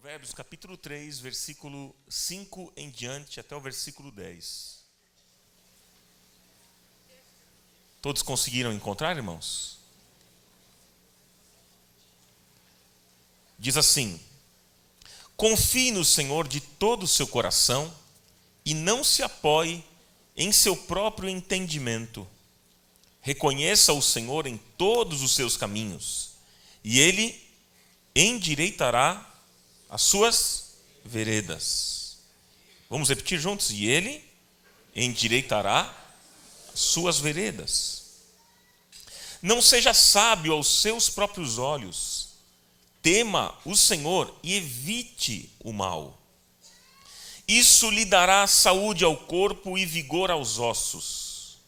Provérbios capítulo 3, versículo 5 em diante até o versículo 10. Todos conseguiram encontrar, irmãos? Diz assim: confie no Senhor de todo o seu coração e não se apoie em seu próprio entendimento. Reconheça o Senhor em todos os seus caminhos e Ele endireitará as suas veredas. Vamos repetir juntos? E Ele endireitará as suas veredas. Não seja sábio aos seus próprios olhos. Tema o Senhor e evite o mal. Isso lhe dará saúde ao corpo e vigor aos ossos.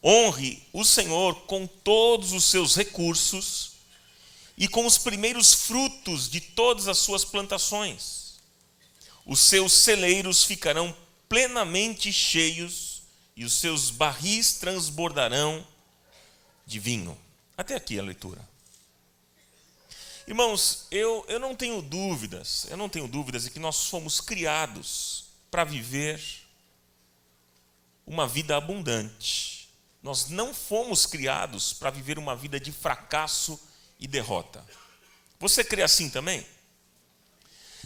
Honre o Senhor com todos os seus recursos e com os primeiros frutos de todas as suas plantações. Os seus celeiros ficarão plenamente cheios e os seus barris transbordarão de vinho. Até aqui a leitura. Irmãos, eu não tenho dúvidas de que nós fomos criados para viver uma vida abundante. Nós não fomos criados para viver uma vida de fracasso e derrota. Você crê assim também?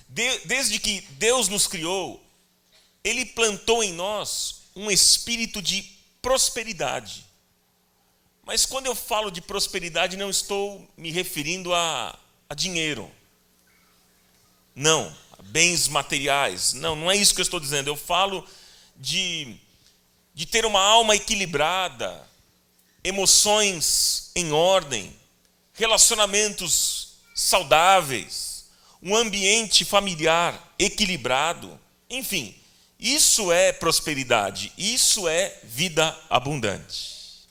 Desde que Deus nos criou, Ele plantou em nós um espírito de prosperidade. Mas quando eu falo de prosperidade, não estou me referindo a dinheiro. Não, a bens materiais. Não é isso que eu estou dizendo. Eu falo de ter uma alma equilibrada, emoções em ordem, relacionamentos saudáveis, um ambiente familiar equilibrado. Enfim, isso é prosperidade, isso é vida abundante.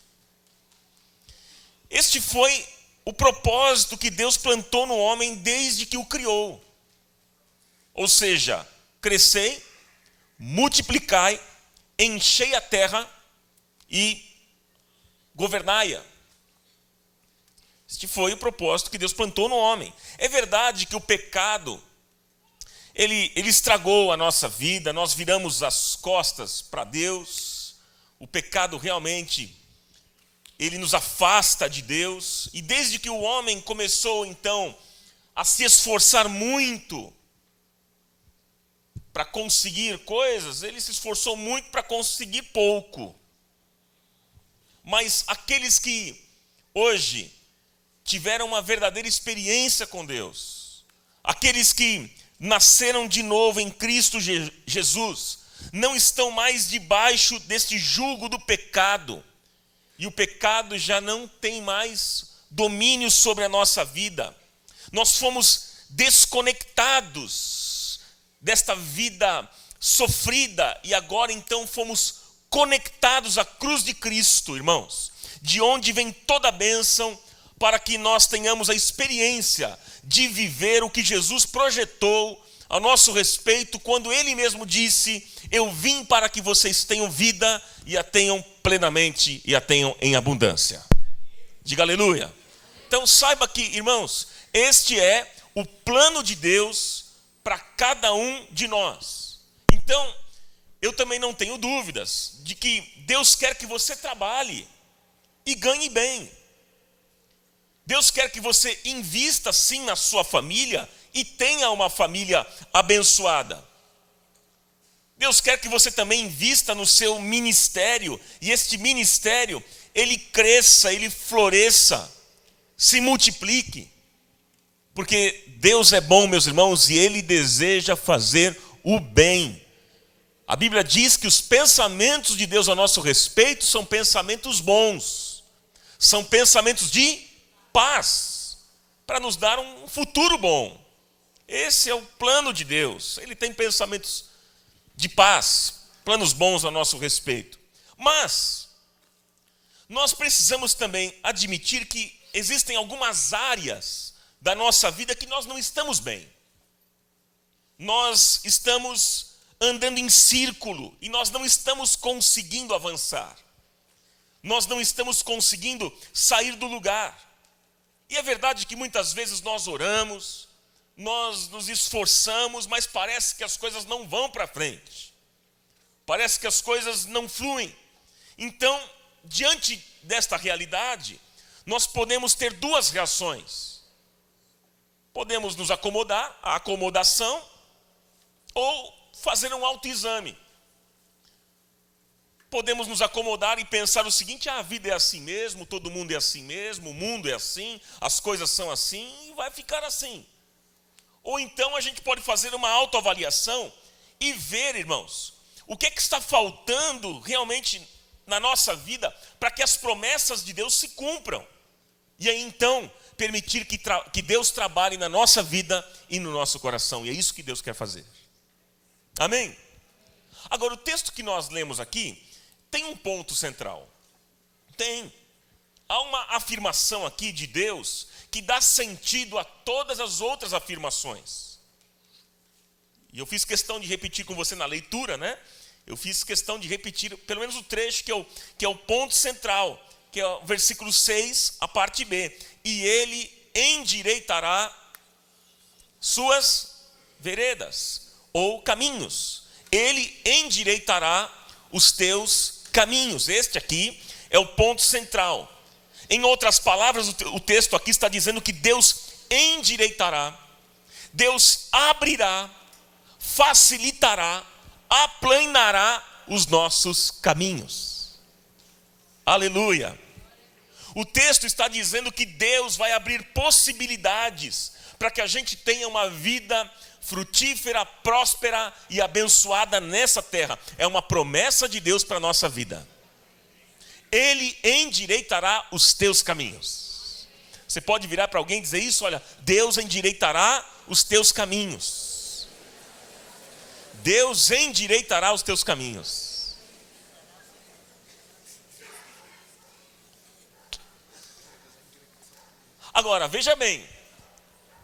Este foi o propósito que Deus plantou no homem desde que o criou. Ou seja, crescei, multiplicai, enchei a terra e governai-a. Este foi o propósito que Deus plantou no homem. É verdade que o pecado, ele estragou a nossa vida, nós viramos as costas para Deus. O pecado realmente, ele nos afasta de Deus. E desde que o homem começou, então, a se esforçar muito para conseguir coisas, ele se esforçou muito para conseguir pouco. Mas aqueles que hoje tiveram uma verdadeira experiência com Deus, aqueles que nasceram de novo em Cristo Jesus, não estão mais debaixo deste jugo do pecado, e o pecado já não tem mais domínio sobre a nossa vida. Nós fomos desconectados desta vida sofrida, e agora então fomos conectados à cruz de Cristo, irmãos, de onde vem toda a bênção, para que nós tenhamos a experiência de viver o que Jesus projetou a nosso respeito, quando Ele mesmo disse: eu vim para que vocês tenham vida e a tenham plenamente e a tenham em abundância. Diga aleluia. Então saiba que, irmãos, este é o plano de Deus para cada um de nós. Então, eu também não tenho dúvidas de que Deus quer que você trabalhe e ganhe bem. Deus quer que você invista sim na sua família e tenha uma família abençoada. Deus quer que você também invista no seu ministério e este ministério, ele cresça, ele floresça, se multiplique. Porque Deus é bom, meus irmãos, e Ele deseja fazer o bem. A Bíblia diz que os pensamentos de Deus a nosso respeito são pensamentos bons, são pensamentos de paz, para nos dar um futuro bom. Esse é o plano de Deus. Ele tem pensamentos de paz, planos bons a nosso respeito. Mas nós precisamos também admitir que existem algumas áreas da nossa vida que nós não estamos bem. Nós estamos andando em círculo e nós não estamos conseguindo avançar. Nós não estamos conseguindo sair do lugar. E é verdade que muitas vezes nós oramos, nós nos esforçamos, mas parece que as coisas não vão para frente. Parece que as coisas não fluem. Então, diante desta realidade, nós podemos ter duas reações. Podemos nos acomodar, a acomodação, ou fazer um autoexame. Podemos nos acomodar e pensar o seguinte: a vida é assim mesmo, todo mundo é assim mesmo, o mundo é assim, as coisas são assim e vai ficar assim. Ou então a gente pode fazer uma autoavaliação e ver, irmãos, o que é que está faltando realmente na nossa vida para que as promessas de Deus se cumpram. E aí então permitir que Deus trabalhe na nossa vida e no nosso coração. E é isso que Deus quer fazer. Amém? Agora, o texto que nós lemos aqui tem um ponto central. Há uma afirmação aqui de Deus que dá sentido a todas as outras afirmações. E eu fiz questão de repetir com você na leitura, né? Eu fiz questão de repetir pelo menos o trecho que é o ponto central, que é o versículo 6, a parte B. E ele endireitará suas veredas, ou caminhos. Ele endireitará os teus caminhos. Este aqui é o ponto central. Em outras palavras, o texto aqui está dizendo que Deus endireitará, Deus abrirá, facilitará, aplanará os nossos caminhos. Aleluia! O texto está dizendo que Deus vai abrir possibilidades para que a gente tenha uma vida frutífera, próspera e abençoada nessa terra. É uma promessa de Deus para a nossa vida. Ele endireitará os teus caminhos. Você pode virar para alguém e dizer isso: olha, Deus endireitará os teus caminhos. Deus endireitará os teus caminhos. Agora, veja bem,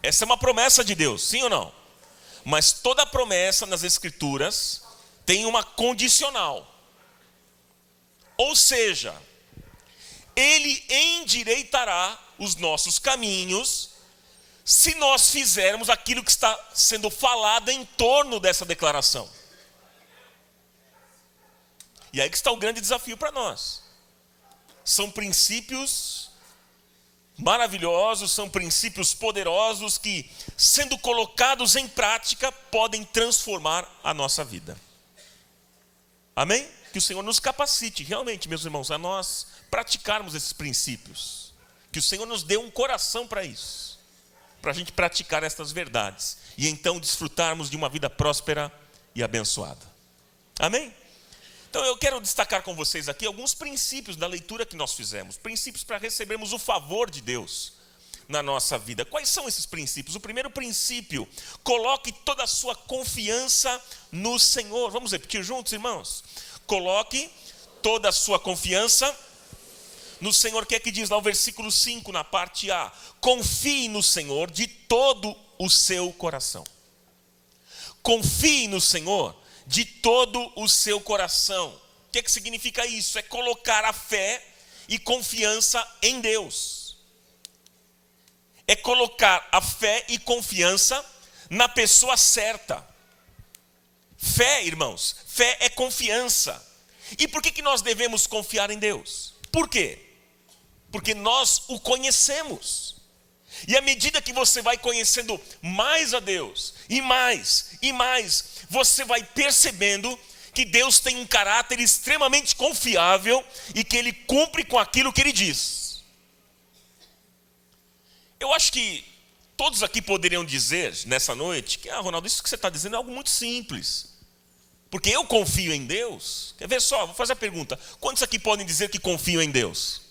essa é uma promessa de Deus, sim ou não? Mas toda promessa nas Escrituras tem uma condicional. Ou seja, Ele endireitará os nossos caminhos se nós fizermos aquilo que está sendo falado em torno dessa declaração. E aí que está o grande desafio para nós. São princípios maravilhosos, são princípios poderosos que, sendo colocados em prática, podem transformar a nossa vida. Amém? Que o Senhor nos capacite realmente, meus irmãos, a nós praticarmos esses princípios. Que o Senhor nos dê um coração para isso, para a gente praticar estas verdades e então desfrutarmos de uma vida próspera e abençoada. Amém? Então eu quero destacar com vocês aqui alguns princípios da leitura que nós fizemos, princípios para recebermos o favor de Deus na nossa vida. Quais são esses princípios? O primeiro princípio: coloque toda a sua confiança no Senhor. Vamos repetir juntos, irmãos? Coloque toda a sua confiança no Senhor. O que é que diz lá o versículo 5, na parte A? Confie no Senhor de todo o seu coração. Confie no Senhor de todo o seu coração. O que é que significa isso? É colocar a fé e confiança em Deus. É colocar a fé e confiança na pessoa certa. Fé, irmãos, fé é confiança. E por que nós devemos confiar em Deus? Por quê? Porque nós o conhecemos. E à medida que você vai conhecendo mais a Deus, e mais, você vai percebendo que Deus tem um caráter extremamente confiável e que Ele cumpre com aquilo que Ele diz. Eu acho que todos aqui poderiam dizer nessa noite que, Ronaldo, isso que você está dizendo é algo muito simples. Porque eu confio em Deus. Quer ver só, vou fazer a pergunta: quantos aqui podem dizer que confiam em Deus?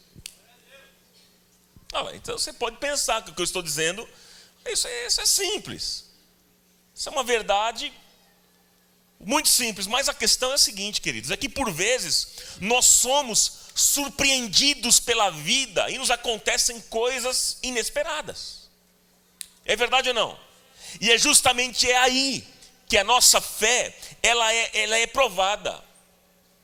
Então você pode pensar que o que eu estou dizendo, isso é simples. Isso é uma verdade muito simples. Mas a questão é a seguinte, queridos: é que por vezes nós somos surpreendidos pela vida e nos acontecem coisas inesperadas. É verdade ou não? E é justamente aí que a nossa fé, ela é provada,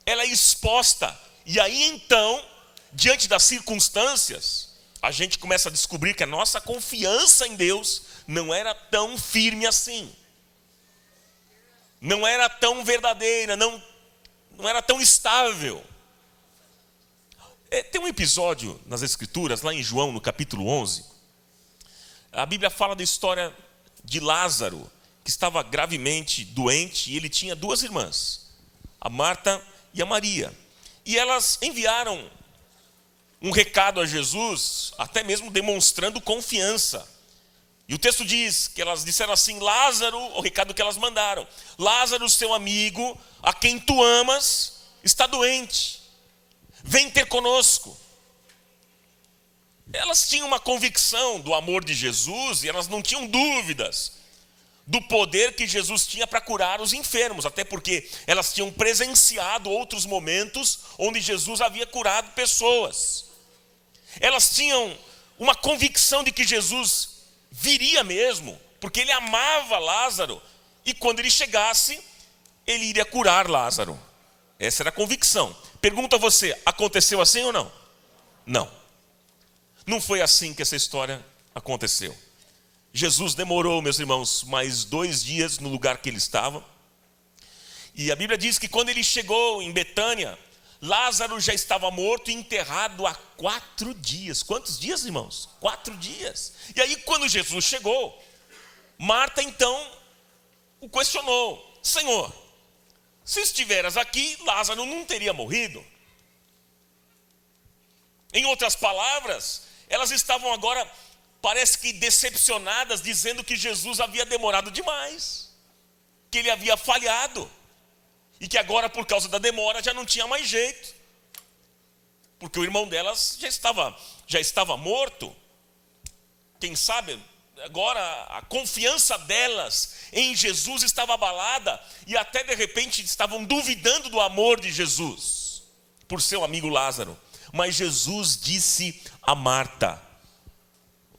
ela é exposta. E aí então, diante das circunstâncias, a gente começa a descobrir que a nossa confiança em Deus não era tão firme assim. Não era tão verdadeira, não era tão estável. Tem um episódio nas Escrituras, lá em João, no capítulo 11. A Bíblia fala da história de Lázaro, que estava gravemente doente, e ele tinha duas irmãs, a Marta e a Maria. E elas enviaram um recado a Jesus, até mesmo demonstrando confiança. E o texto diz que elas disseram assim: Lázaro, o recado que elas mandaram, Lázaro, seu amigo, a quem tu amas, está doente, vem ter conosco. Elas tinham uma convicção do amor de Jesus, e elas não tinham dúvidas do poder que Jesus tinha para curar os enfermos, até porque elas tinham presenciado outros momentos onde Jesus havia curado pessoas. Elas tinham uma convicção de que Jesus viria mesmo, porque ele amava Lázaro, e quando ele chegasse, ele iria curar Lázaro. Essa era a convicção. Pergunto a você, aconteceu assim ou não? Não. Não foi assim que essa história aconteceu. Jesus demorou, meus irmãos, mais 2 dias no lugar que ele estava. E a Bíblia diz que quando ele chegou em Betânia, Lázaro já estava morto e enterrado há 4 dias. Quantos dias, irmãos? 4 dias. E aí, quando Jesus chegou, Marta então o questionou: Senhor, se estiveras aqui, Lázaro não teria morrido. Em outras palavras, elas estavam agora, parece que decepcionadas, dizendo que Jesus havia demorado demais, que ele havia falhado, e que agora, por causa da demora, já não tinha mais jeito, porque o irmão delas já estava morto. Quem sabe agora a confiança delas em Jesus estava abalada, e até de repente estavam duvidando do amor de Jesus por seu amigo Lázaro. Mas Jesus disse a Marta: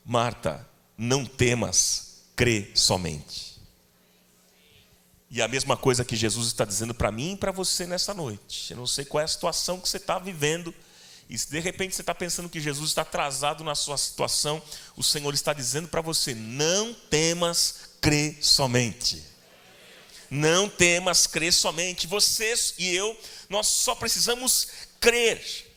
Marta, não temas, crê somente. E a mesma coisa que Jesus está dizendo para mim e para você nessa noite. Eu não sei qual é a situação que você está vivendo, e se de repente você está pensando que Jesus está atrasado na sua situação, o Senhor está dizendo para você: não temas, crê somente. Não temas, crê somente. Você e eu, nós só precisamos crer.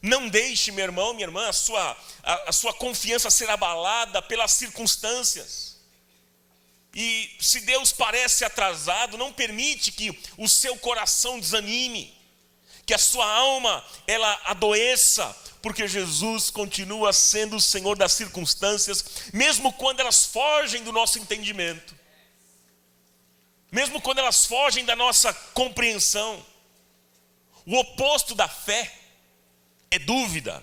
Não deixe, meu irmão, minha irmã, a sua confiança ser abalada pelas circunstâncias. E se Deus parece atrasado, não permite que o seu coração desanime, que a sua alma ela adoeça, porque Jesus continua sendo o Senhor das circunstâncias, mesmo quando elas fogem do nosso entendimento, mesmo quando elas fogem da nossa compreensão. O oposto da fé é dúvida,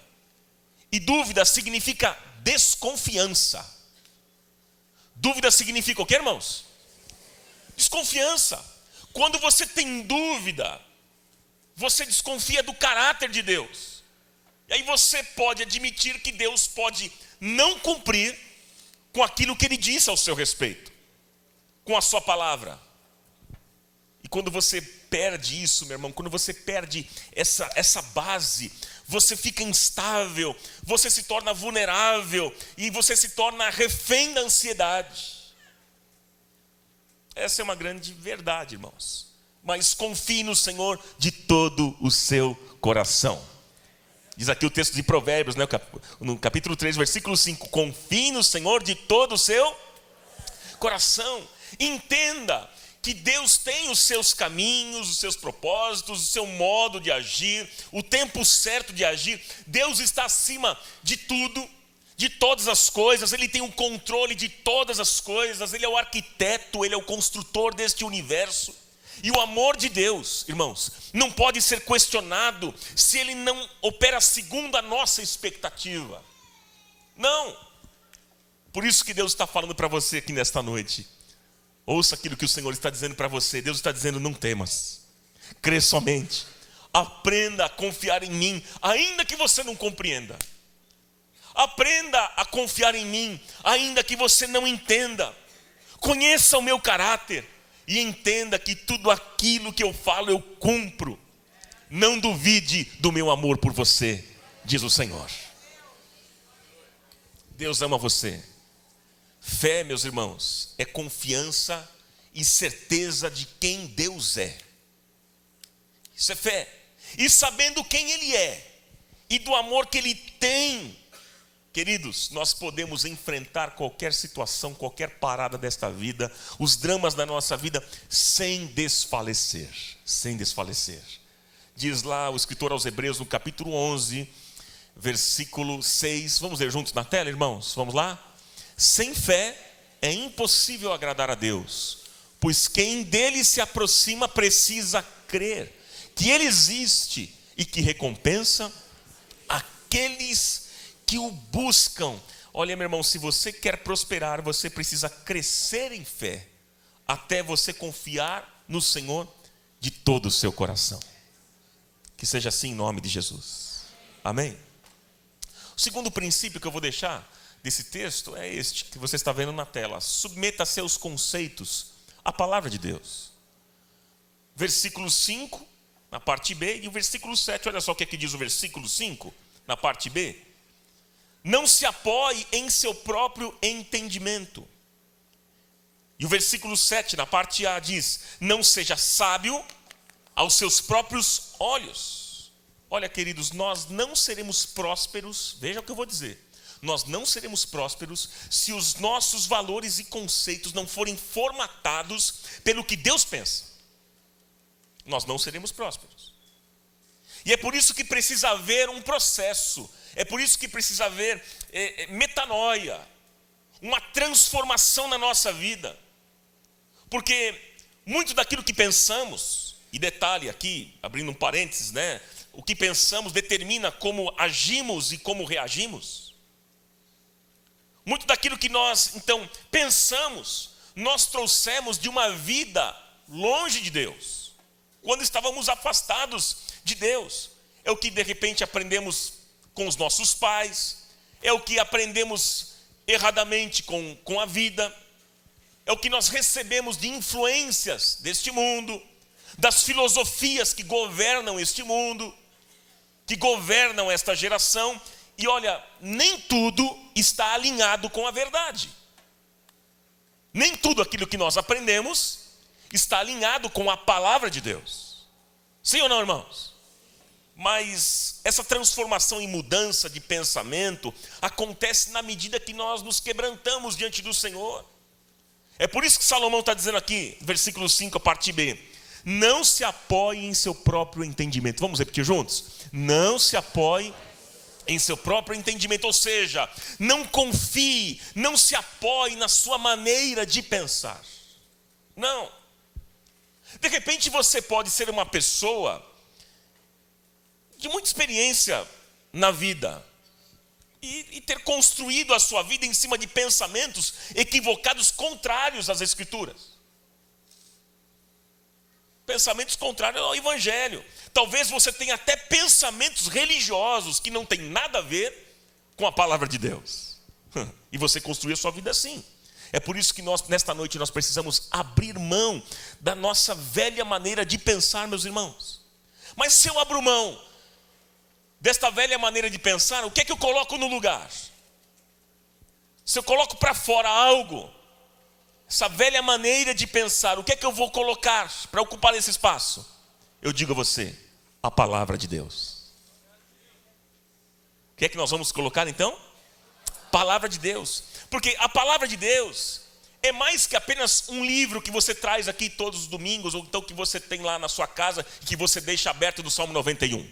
e dúvida significa desconfiança. Dúvida significa o que, irmãos? Desconfiança. Quando você tem dúvida, você desconfia do caráter de Deus. E aí você pode admitir que Deus pode não cumprir com aquilo que Ele disse ao seu respeito, com a sua palavra. E quando você perde isso, meu irmão, quando você perde essa base, você fica instável, você se torna vulnerável e você se torna refém da ansiedade. Essa é uma grande verdade, irmãos. Mas confie no Senhor de todo o seu coração. Diz aqui o texto de Provérbios, né, no capítulo 3, versículo 5. Confie no Senhor de todo o seu coração. Entenda que Deus tem os seus caminhos, os seus propósitos, o seu modo de agir, o tempo certo de agir. Deus está acima de tudo, de todas as coisas. Ele tem o controle de todas as coisas. Ele é o arquiteto, Ele é o construtor deste universo. E o amor de Deus, irmãos, não pode ser questionado se Ele não opera segundo a nossa expectativa. Não. Por isso que Deus está falando para você aqui nesta noite. Ouça aquilo que o Senhor está dizendo para você. Deus está dizendo: não temas, crê somente, aprenda a confiar em mim, ainda que você não compreenda. Aprenda a confiar em mim, ainda que você não entenda. Conheça o meu caráter e entenda que tudo aquilo que eu falo eu cumpro. Não duvide do meu amor por você, diz o Senhor. Deus ama você. Fé, meus irmãos, é confiança e certeza de quem Deus é. Isso é fé. E sabendo quem Ele é e do amor que Ele tem, queridos, nós podemos enfrentar qualquer situação, qualquer parada desta vida, os dramas da nossa vida, sem desfalecer. Sem desfalecer. Diz lá o escritor aos Hebreus, no capítulo 11, versículo 6. Vamos ler juntos na tela, irmãos? Vamos lá? Sem fé é impossível agradar a Deus, pois quem dele se aproxima precisa crer que Ele existe e que recompensa aqueles que o buscam. Olha, meu irmão, se você quer prosperar, você precisa crescer em fé, até você confiar no Senhor de todo o seu coração. Que seja assim em nome de Jesus. Amém? O segundo princípio que eu vou deixar desse texto é este, que você está vendo na tela. Submeta seus conceitos à palavra de Deus. Versículo 5, na parte B, e o versículo 7, olha só o que aqui diz o versículo 5, na parte B. Não se apoie em seu próprio entendimento. E o versículo 7, na parte A, diz: não seja sábio aos seus próprios olhos. Olha, queridos, nós não seremos prósperos, veja o que eu vou dizer. Nós não seremos prósperos se os nossos valores e conceitos não forem formatados pelo que Deus pensa. Nós não seremos prósperos. E é por isso que precisa haver um processo, é por isso que precisa haver metanoia, uma transformação na nossa vida. Porque muito daquilo que pensamos, e detalhe aqui, abrindo um parênteses, né? O que pensamos determina como agimos e como reagimos. Muito daquilo que nós, então, pensamos, nós trouxemos de uma vida longe de Deus, quando estávamos afastados de Deus. É o que de repente aprendemos com os nossos pais, é o que aprendemos erradamente com a vida, é o que nós recebemos de influências deste mundo, das filosofias que governam este mundo, que governam esta geração. E olha, nem tudo está alinhado com a verdade. Nem tudo aquilo que nós aprendemos está alinhado com a palavra de Deus. Sim ou não, irmãos? Mas essa transformação e mudança de pensamento acontece na medida que nós nos quebrantamos diante do Senhor. É por isso que Salomão está dizendo aqui, versículo 5, a parte B: não se apoie em seu próprio entendimento. Vamos repetir juntos? Não se apoie em seu próprio entendimento, ou seja, não confie, não se apoie na sua maneira de pensar. Não. De repente você pode ser uma pessoa de muita experiência na vida e ter construído a sua vida em cima de pensamentos equivocados, contrários às Escrituras. Pensamentos contrários ao Evangelho. Talvez você tenha até pensamentos religiosos que não tem nada a ver com a palavra de Deus. E você construiu a sua vida assim. É por isso que nesta noite, nós precisamos abrir mão da nossa velha maneira de pensar, meus irmãos. Mas se eu abro mão desta velha maneira de pensar, o que é que eu coloco no lugar? Se eu coloco para fora algo, essa velha maneira de pensar, o que é que eu vou colocar para ocupar esse espaço? Eu digo a você, a palavra de Deus. O que é que nós vamos colocar então? Palavra de Deus. Porque a palavra de Deus é mais que apenas um livro que você traz aqui todos os domingos, ou então que você tem lá na sua casa, que você deixa aberto do Salmo 91.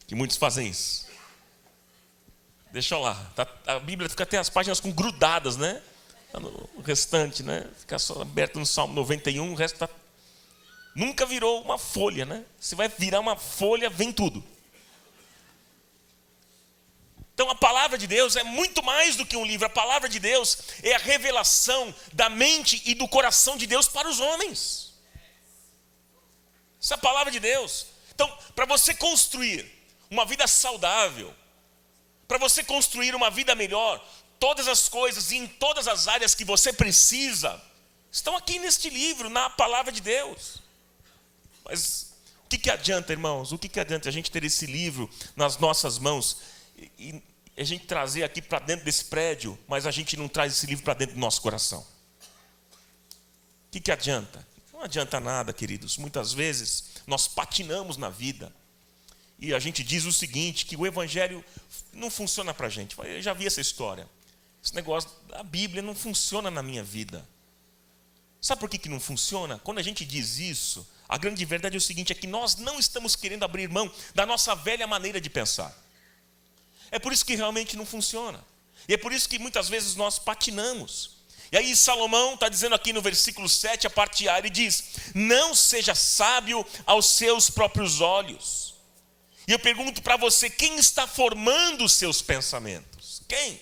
Que muitos fazem isso. Deixa lá, a Bíblia fica até as páginas com grudadas, né? O restante, né? Fica só aberto no Salmo 91, o resto nunca virou uma folha, né? Se vai virar uma folha, vem tudo. Então a palavra de Deus é muito mais do que um livro. A palavra de Deus é a revelação da mente e do coração de Deus para os homens. Essa é a palavra de Deus. Então, para você construir uma vida saudável, para você construir uma vida melhor, todas as coisas e em todas as áreas que você precisa estão aqui neste livro, na palavra de Deus. Mas o que adianta, irmãos? O que adianta a gente ter esse livro nas nossas mãos a gente trazer aqui para dentro desse prédio, mas a gente não traz esse livro para dentro do nosso coração? O que adianta? Não adianta nada, queridos. Muitas vezes nós patinamos na vida e a gente diz o seguinte, que o evangelho não funciona para a gente. Eu já vi essa história. Esse negócio da Bíblia não funciona na minha vida. Sabe por que não funciona? Quando a gente diz isso, a grande verdade é o seguinte, é que nós não estamos querendo abrir mão da nossa velha maneira de pensar. É por isso que realmente não funciona. E é por isso que muitas vezes nós patinamos. E aí Salomão está dizendo aqui no versículo 7, a parte A, ele diz: não seja sábio aos seus próprios olhos. E eu pergunto para você, quem está formando os seus pensamentos? Quem?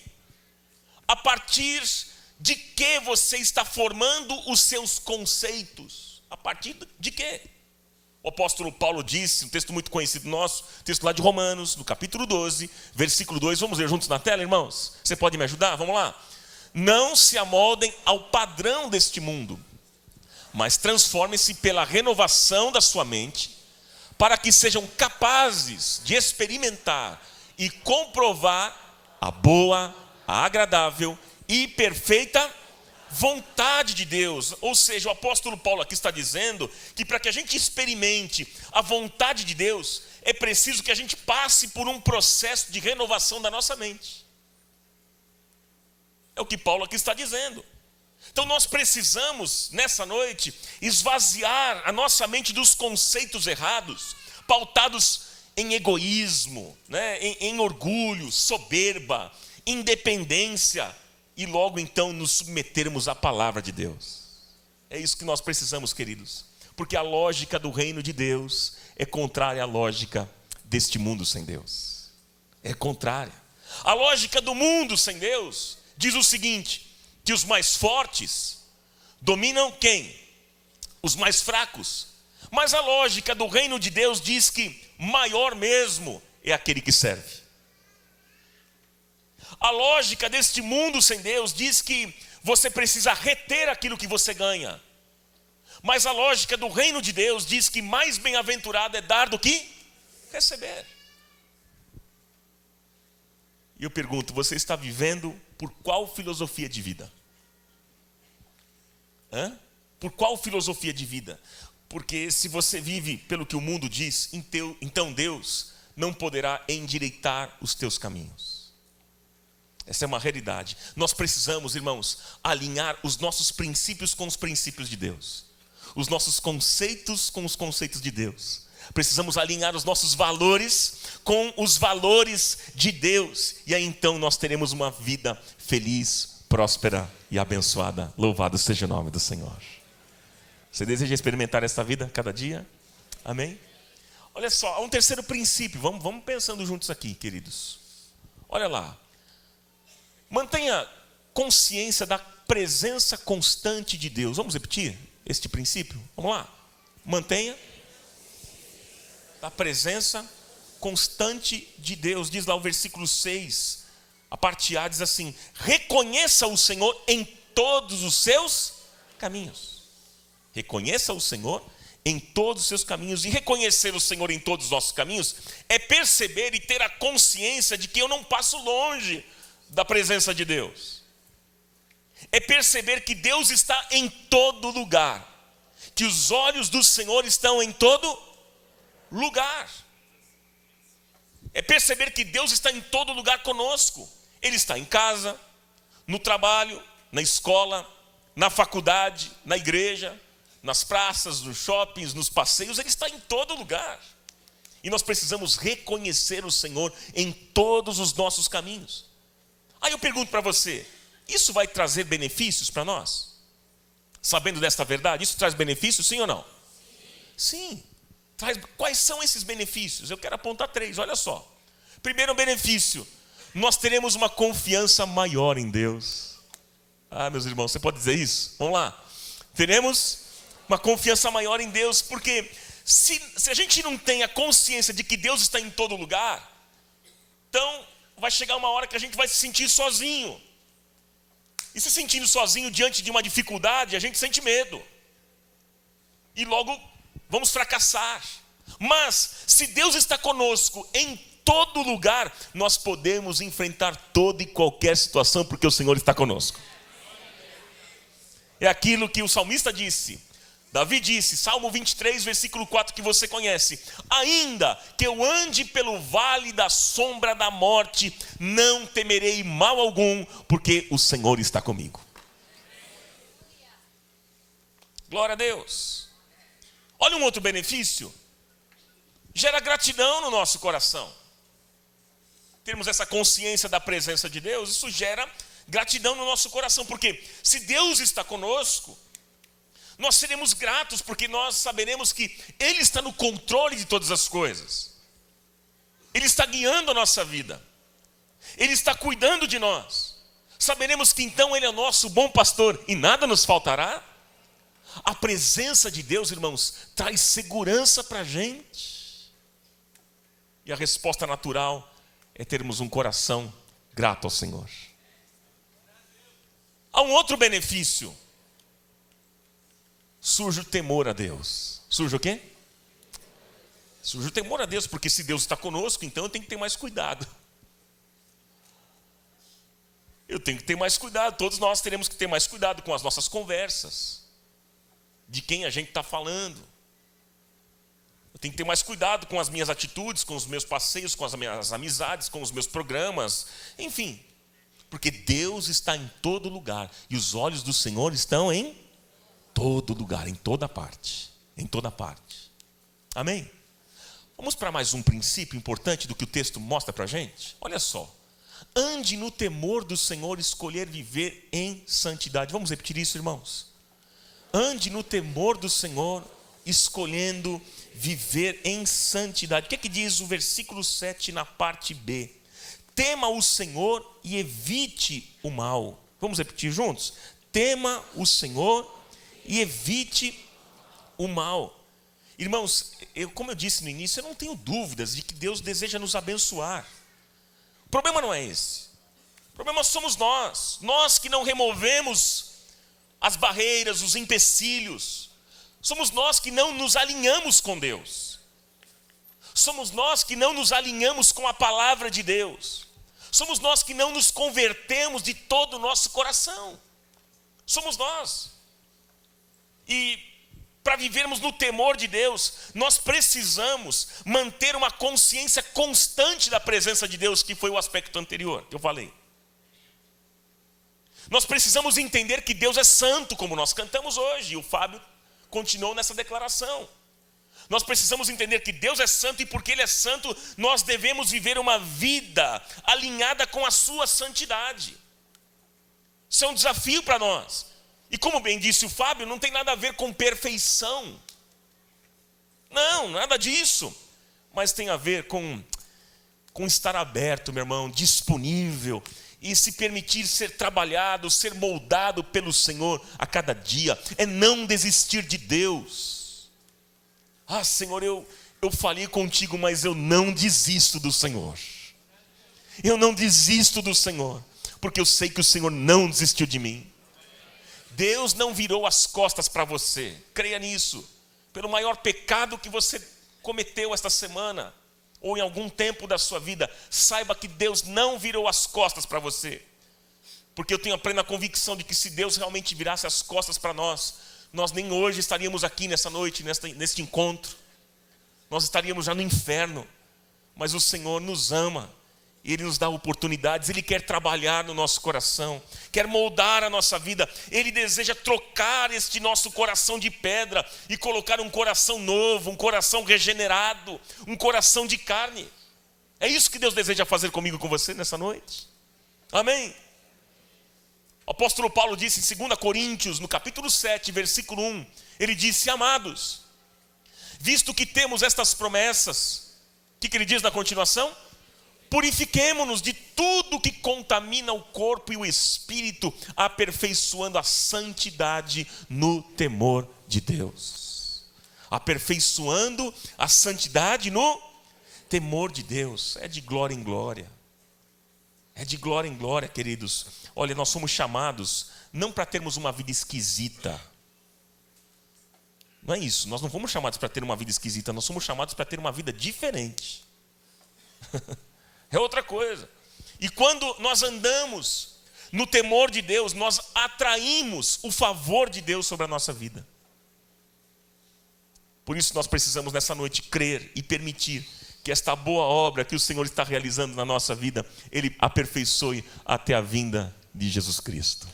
A partir de que você está formando os seus conceitos? A partir de quê? O apóstolo Paulo disse, um texto muito conhecido nosso, texto lá de Romanos, no capítulo 12, versículo 2, vamos ler juntos na tela, irmãos? Você pode me ajudar? Vamos lá. Não se amoldem ao padrão deste mundo, mas transformem-se pela renovação da sua mente, para que sejam capazes de experimentar e comprovar a boa, a agradável e perfeita vontade de Deus. Ou seja, o apóstolo Paulo aqui está dizendo que para que a gente experimente a vontade de Deus, é preciso que a gente passe por um processo de renovação da nossa mente. É o que Paulo aqui está dizendo. Então nós precisamos, nessa noite, esvaziar a nossa mente dos conceitos errados, pautados em egoísmo, né? em orgulho, soberba, independência, e logo então nos submetermos à palavra de Deus. É isso que nós precisamos, queridos, porque a lógica do reino de Deus é contrária à lógica deste mundo sem Deus. É contrária. A lógica do mundo sem Deus diz o seguinte, que os mais fortes dominam quem? Os mais fracos. Mas a lógica do reino de Deus diz que maior mesmo é aquele que serve. A lógica deste mundo sem Deus diz que você precisa reter aquilo que você ganha. Mas a lógica do reino de Deus diz que mais bem-aventurado é dar do que receber. E eu pergunto, você está vivendo por qual filosofia de vida? Por qual filosofia de vida? Porque se você vive pelo que o mundo diz, então Deus não poderá endireitar os teus caminhos. Essa é uma realidade. Nós precisamos, irmãos, alinhar os nossos princípios com os princípios de Deus. Os nossos conceitos com os conceitos de Deus. Precisamos alinhar os nossos valores com os valores de Deus. E aí então nós teremos uma vida feliz, próspera e abençoada. Louvado seja o nome do Senhor. Você deseja experimentar esta vida cada dia? Amém? Olha só, há um terceiro princípio. Vamos pensando juntos aqui, queridos. Olha lá. Mantenha consciência da presença constante de Deus. Vamos repetir este princípio? Vamos lá. Mantenha a presença constante de Deus. Diz lá o versículo 6, a parte A diz assim: reconheça o Senhor em todos os seus caminhos. Reconheça o Senhor em todos os seus caminhos. E reconhecer o Senhor em todos os nossos caminhos é perceber e ter a consciência de que eu não passo longe da presença de Deus. É perceber que Deus está em todo lugar, que os olhos do Senhor estão em todo lugar. É perceber que Deus está em todo lugar conosco. Ele está em casa, no trabalho, na escola, na faculdade, na igreja, nas praças, nos shoppings, nos passeios. Ele está em todo lugar. E nós precisamos reconhecer o Senhor em todos os nossos caminhos. Aí eu pergunto para você, isso vai trazer benefícios para nós? Sabendo desta verdade, isso traz benefícios, sim ou não? Sim. Quais são esses benefícios? Eu quero apontar 3, olha só. Primeiro benefício, nós teremos uma confiança maior em Deus. Meus irmãos, você pode dizer isso? Vamos lá. Teremos uma confiança maior em Deus, porque se a gente não tem a consciência de que Deus está em todo lugar, então vai chegar uma hora que a gente vai se sentir sozinho. E se sentindo sozinho diante de uma dificuldade, a gente sente medo. E logo vamos fracassar. Mas se Deus está conosco em todo lugar, nós podemos enfrentar toda e qualquer situação, porque o Senhor está conosco. É aquilo que o salmista disse. Davi disse, Salmo 23, versículo 4, que você conhece: ainda que eu ande pelo vale da sombra da morte, não temerei mal algum, porque o Senhor está comigo. Glória a Deus. Olha um outro benefício. Gera gratidão no nosso coração. Termos essa consciência da presença de Deus, isso gera gratidão no nosso coração, porque se Deus está conosco, nós seremos gratos, porque nós saberemos que Ele está no controle de todas as coisas. Ele está guiando a nossa vida. Ele está cuidando de nós. Saberemos que então Ele é o nosso bom pastor e nada nos faltará. A presença de Deus, irmãos, traz segurança para a gente. E a resposta natural é termos um coração grato ao Senhor. Há um outro benefício. Surge o temor a Deus. Surge o quê? Surge o temor a Deus, porque se Deus está conosco, então eu tenho que ter mais cuidado. Eu tenho que ter mais cuidado, todos nós teremos que ter mais cuidado com as nossas conversas, de quem a gente está falando. Eu tenho que ter mais cuidado com as minhas atitudes, com os meus passeios, com as minhas amizades, com os meus programas, enfim. Porque Deus está em todo lugar, e os olhos do Senhor estão em todo lugar, em toda parte. Em toda parte. Amém? Vamos para mais um princípio importante do que o texto mostra para a gente? Olha só. Ande no temor do Senhor, escolher viver em santidade. Vamos repetir isso, irmãos? Ande no temor do Senhor, escolhendo viver em santidade. O que é que diz o versículo 7 na parte B? Tema o Senhor e evite o mal. Vamos repetir juntos? Tema o Senhor e evite o mal. Irmãos, como eu disse no início, eu não tenho dúvidas de que Deus deseja nos abençoar. O problema não é esse. O problema somos nós. Nós que não removemos as barreiras, os empecilhos. Somos nós que não nos alinhamos com Deus. Somos nós que não nos alinhamos com a palavra de Deus. Somos nós que não nos convertemos de todo o nosso coração. Somos nós. E para vivermos no temor de Deus, nós precisamos manter uma consciência constante da presença de Deus, que foi o aspecto anterior que eu falei. Nós precisamos entender que Deus é santo, como nós cantamos hoje, e o Fábio continuou nessa declaração. Nós precisamos entender que Deus é santo, e porque Ele é santo, nós devemos viver uma vida alinhada com a sua santidade. Isso é um desafio para nós. E como bem disse o Fábio, não tem nada a ver com perfeição. Não, nada disso. Mas tem a ver com estar aberto, meu irmão, disponível, e se permitir ser trabalhado, ser moldado pelo Senhor a cada dia. É não desistir de Deus. Ah, Senhor, eu falei contigo, mas eu não desisto do Senhor. Eu não desisto do Senhor, porque eu sei que o Senhor não desistiu de mim. Deus não virou as costas para você. Creia nisso. Pelo maior pecado que você cometeu esta semana, ou em algum tempo da sua vida, saiba que Deus não virou as costas para você. Porque eu tenho a plena convicção de que se Deus realmente virasse as costas para nós, nós nem hoje estaríamos aqui nessa noite, neste encontro. Nós estaríamos já no inferno. Mas o Senhor nos ama. Ele nos dá oportunidades, Ele quer trabalhar no nosso coração, quer moldar a nossa vida. Ele deseja trocar este nosso coração de pedra e colocar um coração novo, um coração regenerado, um coração de carne. É isso que Deus deseja fazer comigo e com você nessa noite. Amém? O apóstolo Paulo disse em 2 Coríntios, no capítulo 7, versículo 1, ele disse: amados, visto que temos estas promessas, o que ele diz na continuação? Purifiquemo-nos de tudo que contamina o corpo e o espírito, aperfeiçoando a santidade no temor de Deus. Aperfeiçoando a santidade no temor de Deus. É de glória em glória. É de glória em glória, queridos. Olha, nós somos chamados não para termos uma vida esquisita. Não é isso. Nós não fomos chamados para ter uma vida esquisita. Nós somos chamados para ter uma vida diferente. É outra coisa. E quando nós andamos no temor de Deus, nós atraímos o favor de Deus sobre a nossa vida. Por isso nós precisamos nessa noite crer e permitir que esta boa obra que o Senhor está realizando na nossa vida, Ele aperfeiçoe até a vinda de Jesus Cristo.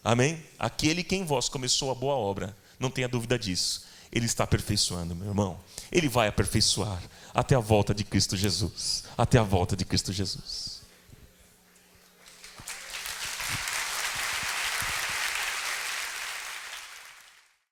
Amém? Aquele que em vós começou a boa obra, não tenha dúvida disso, Ele está aperfeiçoando, meu irmão. Ele vai aperfeiçoar até a volta de Cristo Jesus. Até a volta de Cristo Jesus.